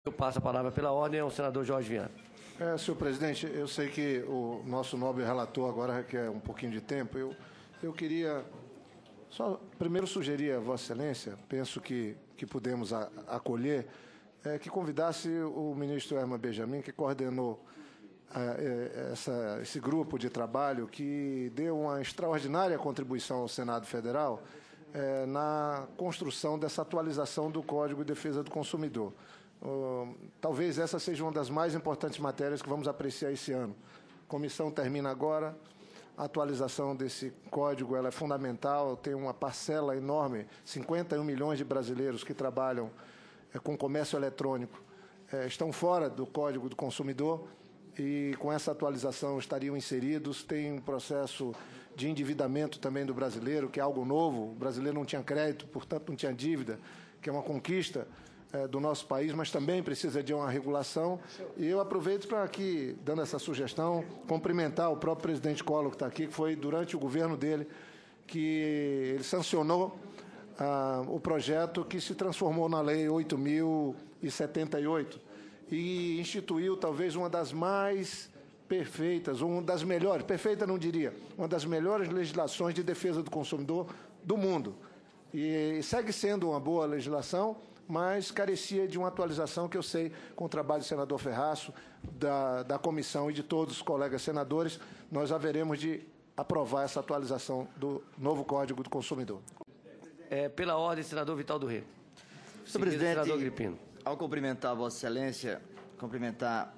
Eu passo a palavra pela ordem ao senador Jorge Viana. Senhor presidente, eu sei que o nosso nobre relator agora requer um pouquinho de tempo. Eu queria só primeiro sugerir a Vossa Excelência, penso que podemos acolher, que convidasse o ministro Herman Benjamin, que coordenou esse grupo de trabalho, que deu uma extraordinária contribuição ao Senado Federal na construção dessa atualização do Código de Defesa do Consumidor. Talvez essa seja uma das mais importantes matérias que vamos apreciar esse ano. A comissão termina agora, a atualização desse código ela é fundamental, tem uma parcela enorme, 51 milhões de brasileiros que trabalham com comércio eletrônico, estão fora do Código do Consumidor e com essa atualização estariam inseridos. Tem um processo de endividamento também do brasileiro, que é algo novo. O brasileiro não tinha crédito, portanto não tinha dívida, que é uma conquista do nosso país, mas também precisa de uma regulação. E eu aproveito para aqui, dando essa sugestão, cumprimentar o próprio presidente Collor, que está aqui, que foi durante o governo dele que ele sancionou o projeto que se transformou na Lei 8.078 e instituiu talvez uma das mais perfeitas, uma das melhores, perfeita não diria, uma das melhores legislações de defesa do consumidor do mundo. E segue sendo uma boa legislação, mas carecia de uma atualização que eu sei, com o trabalho do senador Ferraço, da comissão e de todos os colegas senadores, nós haveremos de aprovar essa atualização do novo Código do Consumidor. Pela ordem, senador Vital do Rei. Senhor presidente, senador Agripino. Ao cumprimentar a Vossa Excelência, cumprimentar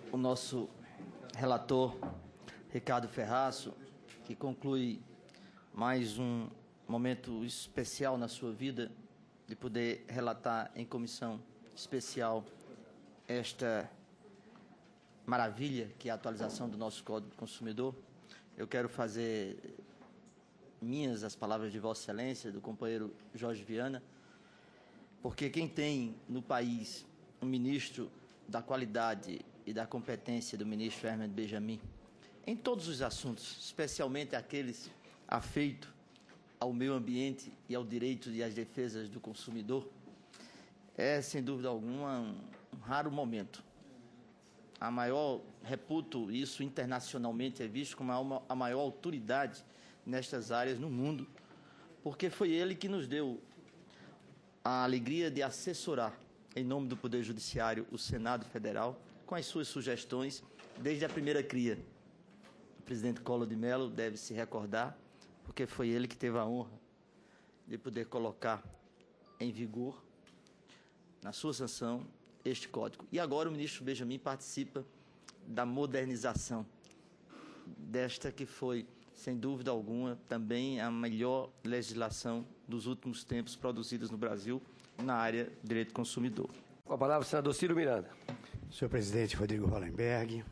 o nosso relator, Ricardo Ferraço, que conclui mais um momento especial na sua vida, de poder relatar em comissão especial esta maravilha que é a atualização do nosso Código do Consumidor. Eu quero fazer minhas as palavras de Vossa Excelência, do companheiro Jorge Viana, porque quem tem no país um ministro da qualidade e da competência do ministro Herman Benjamin, em todos os assuntos, especialmente aqueles afeitos ao meio ambiente e ao direito e às defesas do consumidor, é, sem dúvida alguma, um raro momento. Reputo isso internacionalmente, é visto como a maior autoridade nestas áreas no mundo, porque foi ele que nos deu a alegria de assessorar, em nome do Poder Judiciário, o Senado Federal, com as suas sugestões, desde a primeira cria. O presidente Collor de Mello deve se recordar, porque foi ele que teve a honra de poder colocar em vigor, na sua sanção, este código. E agora o ministro Benjamin participa da modernização desta que foi, sem dúvida alguma, também a melhor legislação dos últimos tempos produzidas no Brasil na área do direito do consumidor. Com a palavra, o senador Ciro Miranda. Senhor presidente Rodrigo Hollenberg,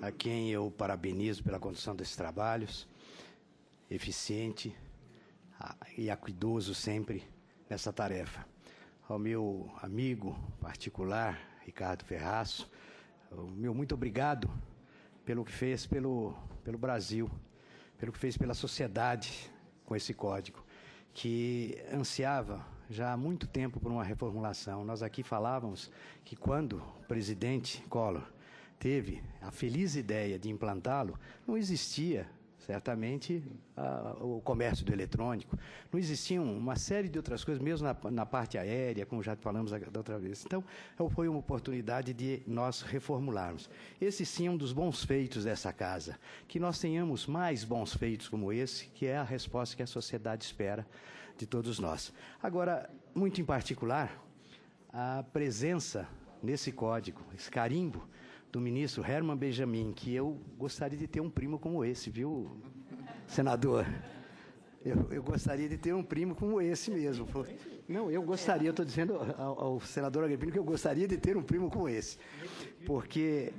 a quem eu parabenizo pela condução desses trabalhos, eficiente e acuidoso sempre nessa tarefa. Ao meu amigo particular, Ricardo Ferraço, o meu muito obrigado pelo que fez pelo Brasil, pelo que fez pela sociedade com esse código, que ansiava já há muito tempo por uma reformulação. Nós aqui falávamos que quando o presidente Collor teve a feliz ideia de implantá-lo, não existia certamente o comércio do eletrônico, não existiam uma série de outras coisas, mesmo na parte aérea, como já falamos da outra vez. Então, foi uma oportunidade de nós reformularmos. Esse sim é um dos bons feitos dessa casa, que nós tenhamos mais bons feitos como esse, que é a resposta que a sociedade espera de todos nós. Agora, muito em particular, a presença nesse código, esse carimbo, do ministro Herman Benjamin, que eu gostaria de ter um primo como esse, viu, senador? Eu gostaria de ter um primo como esse mesmo. Não, eu gostaria, eu estou dizendo ao senador Agripino que eu gostaria de ter um primo como esse. Porque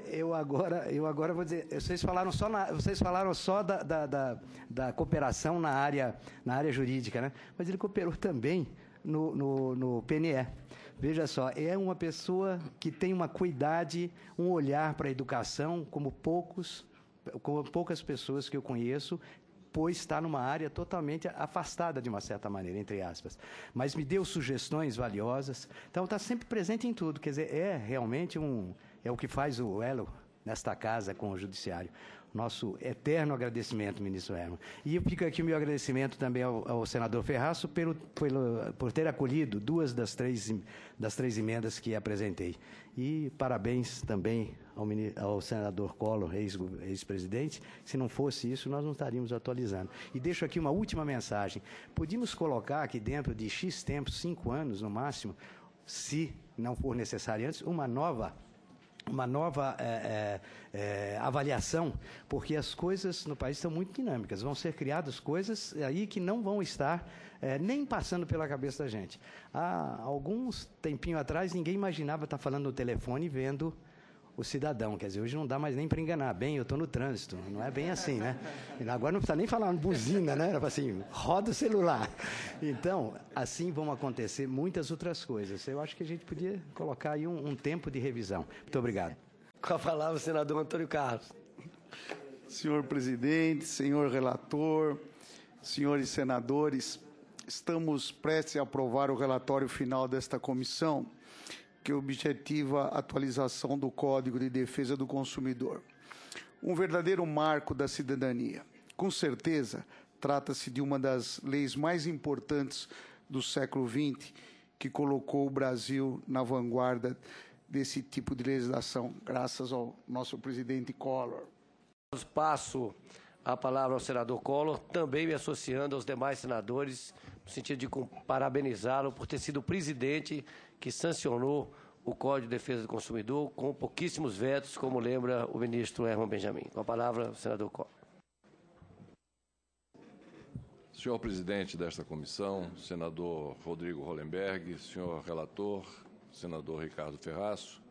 eu agora vou dizer, vocês falaram só da cooperação na área jurídica, né? Mas ele cooperou também no PNE. Veja só, é uma pessoa que tem uma cuidade, um olhar para a educação como poucas pessoas que eu conheço pois está numa área totalmente afastada, de uma certa maneira, entre aspas. Mas me deu sugestões valiosas. Então, está sempre presente em tudo. Quer dizer, é realmente é o que faz o elo nesta casa com o Judiciário. Nosso eterno agradecimento, ministro Herman. E fica aqui o meu agradecimento também ao senador Ferraço por ter acolhido 2 das 3 emendas que apresentei. E parabéns também ao senador Collor, ex-presidente. Se não fosse isso, nós não estaríamos atualizando. E deixo aqui uma última mensagem. Podíamos colocar aqui dentro de X tempo, 5 anos no máximo, se não for necessário antes, uma nova avaliação, porque as coisas no país estão muito dinâmicas. Vão ser criadas coisas aí que não vão estar nem passando pela cabeça da gente. Há alguns tempinho atrás, ninguém imaginava estar falando no telefone e vendo o cidadão. Quer dizer, hoje não dá mais nem para enganar. Bem, eu estou no trânsito. Não é bem assim, né? Agora não precisa nem falar buzina, né? Assim, roda o celular. Então, assim vão acontecer muitas outras coisas. Eu acho que a gente podia colocar aí um tempo de revisão. Muito obrigado. Com a palavra, o senador Antônio Carlos. Senhor presidente, senhor relator, senhores senadores, estamos prestes a aprovar o relatório final desta comissão, que objetiva a atualização do Código de Defesa do Consumidor. Um verdadeiro marco da cidadania. Com certeza, trata-se de uma das leis mais importantes do século XX, que colocou o Brasil na vanguarda desse tipo de legislação, graças ao nosso presidente Collor. Passo a palavra ao senador Collor, também me associando aos demais senadores, no sentido de parabenizá-lo por ter sido o presidente que sancionou o Código de Defesa do Consumidor com pouquíssimos vetos, como lembra o ministro Herman Benjamin. Com a palavra, o senador Collor. Senhor presidente desta comissão, senador Rodrigo Hollenberg, senhor relator, senador Ricardo Ferraço,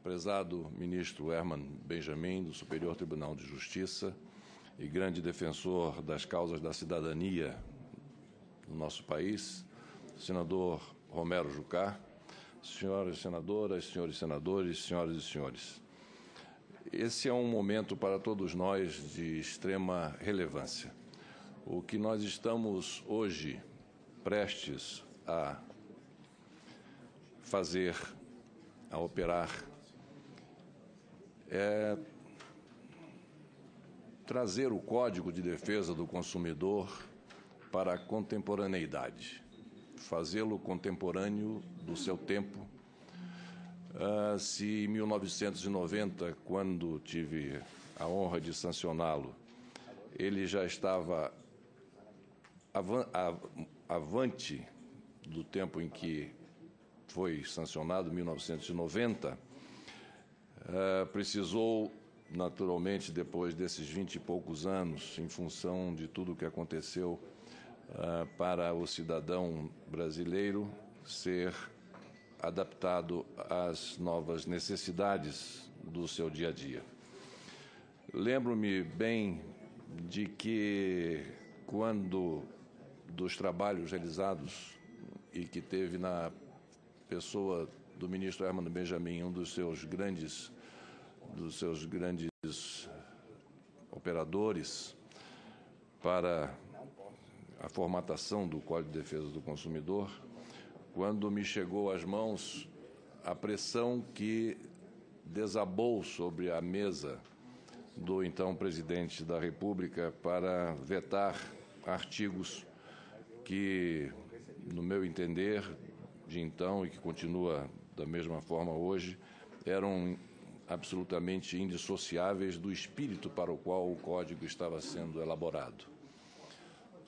prezado ministro Herman Benjamin, do Superior Tribunal de Justiça e grande defensor das causas da cidadania no nosso país, senador Romero Jucá, senhoras senadoras, senhores senadores, senhoras e senhores. Esse é um momento para todos nós de extrema relevância. O que nós estamos hoje prestes a fazer, a operar, é trazer o Código de Defesa do Consumidor para a contemporaneidade, fazê-lo contemporâneo do seu tempo. Se em 1990, quando tive a honra de sancioná-lo, ele já estava avante do tempo em que foi sancionado, 1990, precisou, naturalmente, depois desses 20 e poucos anos, em função de tudo o que aconteceu para o cidadão brasileiro, ser adaptado às novas necessidades do seu dia a dia. Lembro-me bem de que, quando dos trabalhos realizados e que teve na pessoa do ministro Herman Benjamin, um dos seus grandes operadores para a formatação do Código de Defesa do Consumidor, quando me chegou às mãos a pressão que desabou sobre a mesa do então presidente da República para vetar artigos que, no meu entender, de então e que continua da mesma forma hoje, eram absolutamente indissociáveis do espírito para o qual o Código estava sendo elaborado.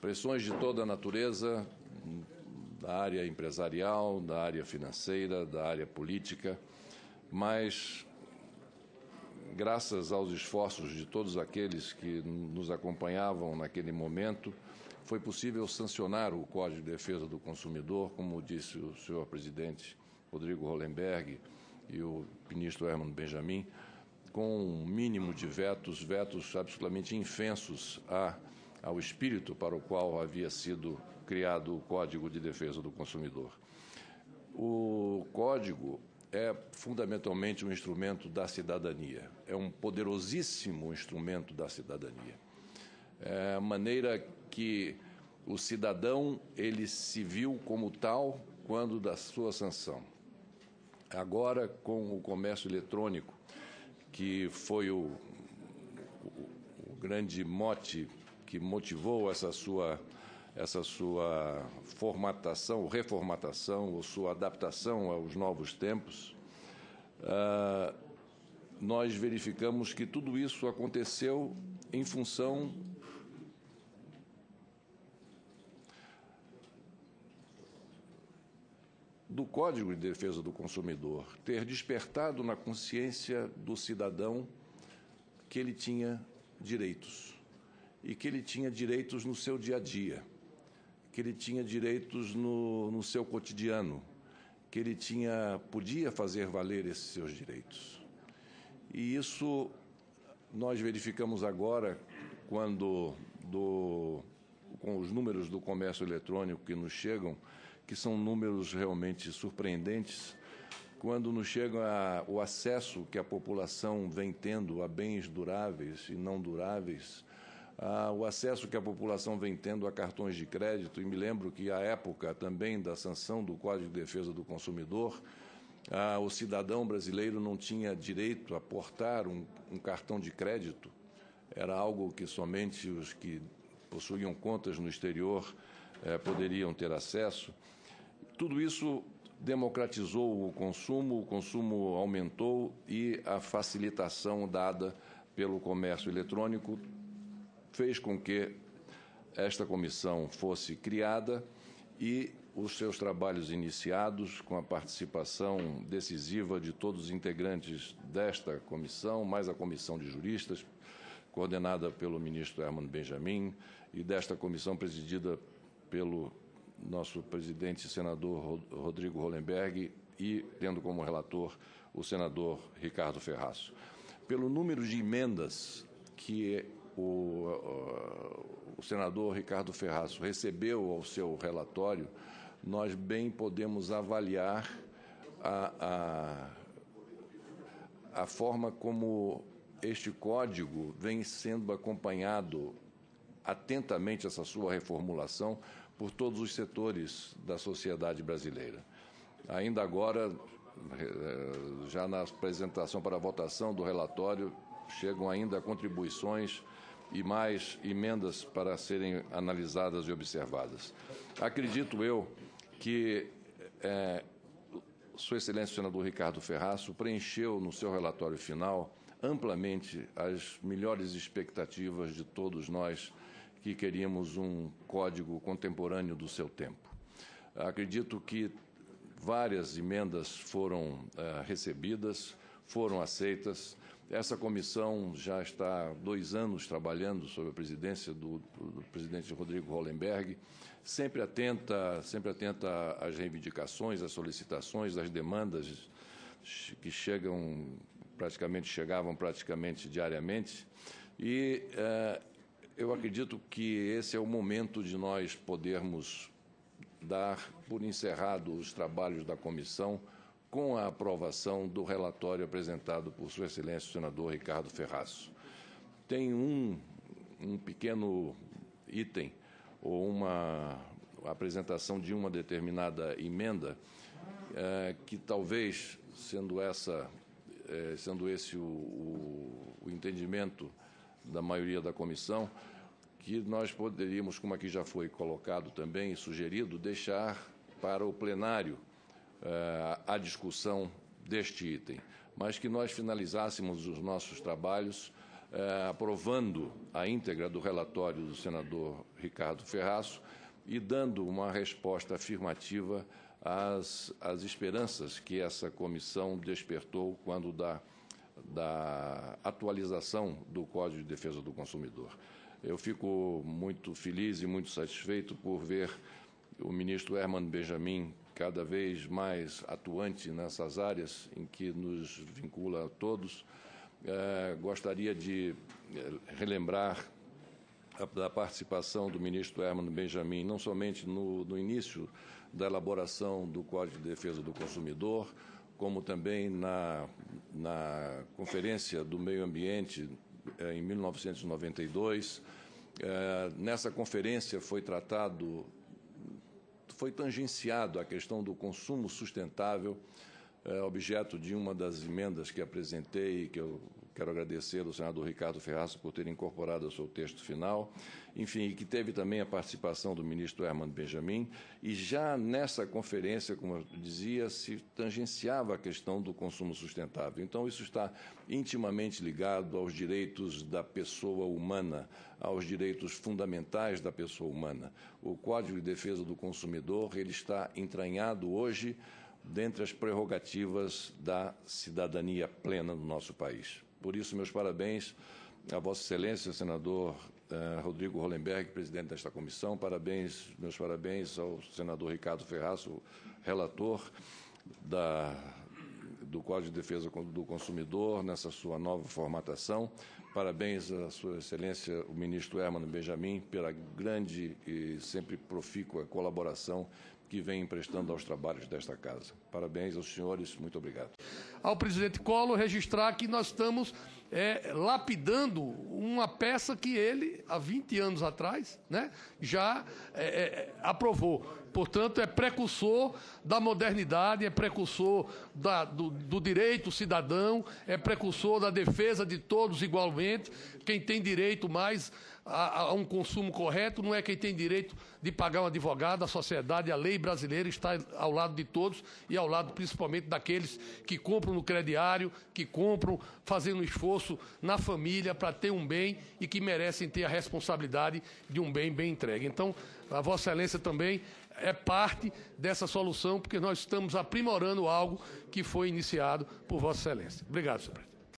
Pressões de toda a natureza, da área empresarial, da área financeira, da área política, mas, graças aos esforços de todos aqueles que nos acompanhavam naquele momento, foi possível sancionar o Código de Defesa do Consumidor, como disse o senhor presidente Rodrigo Hollenberg e o ministro Herman Benjamin, com um mínimo de vetos absolutamente infensos ao espírito para o qual havia sido criado o Código de Defesa do Consumidor. O Código é fundamentalmente um instrumento da cidadania, é um poderosíssimo instrumento da cidadania. a maneira que o cidadão ele se viu como tal quando da sua sanção. Agora, com o comércio eletrônico, que foi o grande mote que motivou essa sua formatação, reformatação, ou sua adaptação aos novos tempos, nós verificamos que tudo isso aconteceu em função do Código de Defesa do Consumidor ter despertado na consciência do cidadão que ele tinha direitos, e que ele tinha direitos no seu dia a dia, que ele tinha direitos no seu cotidiano, que ele podia fazer valer esses seus direitos. E isso nós verificamos agora quando, com os números do comércio eletrônico que nos chegam, que são números realmente surpreendentes, quando nos chega o acesso que a população vem tendo a bens duráveis e não duráveis, o acesso que a população vem tendo a cartões de crédito, e me lembro que, à época também da sanção do Código de Defesa do Consumidor, o cidadão brasileiro não tinha direito a portar um cartão de crédito, era algo que somente os que possuíam contas no exterior poderiam ter acesso. Tudo isso democratizou o consumo aumentou e a facilitação dada pelo comércio eletrônico fez com que esta comissão fosse criada e os seus trabalhos iniciados com a participação decisiva de todos os integrantes desta comissão, mais a comissão de juristas, coordenada pelo ministro Herman Benjamin, e desta comissão presidida pelo nosso presidente, senador Rodrigo Hollenberg, e tendo como relator o senador Ricardo Ferraço. Pelo número de emendas que o senador Ricardo Ferraço recebeu ao seu relatório, nós bem podemos avaliar a forma como este código vem sendo acompanhado atentamente, essa sua reformulação, por todos os setores da sociedade brasileira. Ainda agora, já na apresentação para a votação do relatório, chegam ainda contribuições e mais emendas para serem analisadas e observadas. Acredito eu que Sua Excelência o senador Ricardo Ferraço preencheu no seu relatório final amplamente as melhores expectativas de todos nós que queríamos um código contemporâneo do seu tempo. Acredito que várias emendas foram recebidas, foram aceitas. Essa comissão já está há 2 anos trabalhando sob a presidência do presidente Rodrigo Hollenberg, sempre atenta às reivindicações, às solicitações, às demandas que chegavam praticamente diariamente. E eu acredito que esse é o momento de nós podermos dar por encerrado os trabalhos da comissão com a aprovação do relatório apresentado por Sua Excelência o senador Ricardo Ferraço. Tem um pequeno item ou uma apresentação de uma determinada emenda que talvez, sendo esse o entendimento da maioria da comissão, que nós poderíamos, como aqui já foi colocado também e sugerido, deixar para o plenário a discussão deste item, mas que nós finalizássemos os nossos trabalhos aprovando a íntegra do relatório do senador Ricardo Ferraço e dando uma resposta afirmativa às esperanças que essa comissão despertou quando da atualização do Código de Defesa do Consumidor. Eu fico muito feliz e muito satisfeito por ver o ministro Herman Benjamin cada vez mais atuante nessas áreas em que nos vincula a todos. Gostaria de relembrar da participação do ministro Herman Benjamin, não somente no início da elaboração do Código de Defesa do Consumidor, como também na Conferência do Meio Ambiente em 1992, Nessa conferência foi tangenciado a questão do consumo sustentável, objeto de uma das emendas que apresentei e que eu quero agradecer ao senador Ricardo Ferraço por ter incorporado ao seu texto final, enfim, e que teve também a participação do ministro Herman Benjamin, e já nessa conferência, como eu dizia, se tangenciava a questão do consumo sustentável. Então, isso está intimamente ligado aos direitos da pessoa humana, aos direitos fundamentais da pessoa humana. O Código de Defesa do Consumidor, ele está entranhado hoje dentre as prerrogativas da cidadania plena no nosso país. Por isso, meus parabéns a Vossa Excelência, senador Rodrigo Hollenberg, presidente desta comissão. Meus parabéns ao senador Ricardo Ferraço, relator do Código de Defesa do Consumidor, nessa sua nova formatação. Parabéns à Sua Excelência, o ministro Herman Benjamin, pela grande e sempre profícua colaboração que vem emprestando aos trabalhos desta casa. Parabéns aos senhores, muito obrigado. Ao presidente Collor registrar que nós estamos lapidando uma peça que ele, há 20 anos atrás, né, já aprovou. Portanto, é precursor da modernidade, é precursor do direito cidadão, é precursor da defesa de todos igualmente. Quem tem direito mais a um consumo correto não é quem tem direito de pagar um advogado. A sociedade, a lei brasileira está ao lado de todos e ao lado principalmente daqueles que compram no crediário, que compram fazendo esforço na família para ter um bem e que merecem ter a responsabilidade de um bem entregue. Então, a Vossa Excelência também é parte dessa solução, porque nós estamos aprimorando algo que foi iniciado por Vossa Excelência. Obrigado, senhor presidente.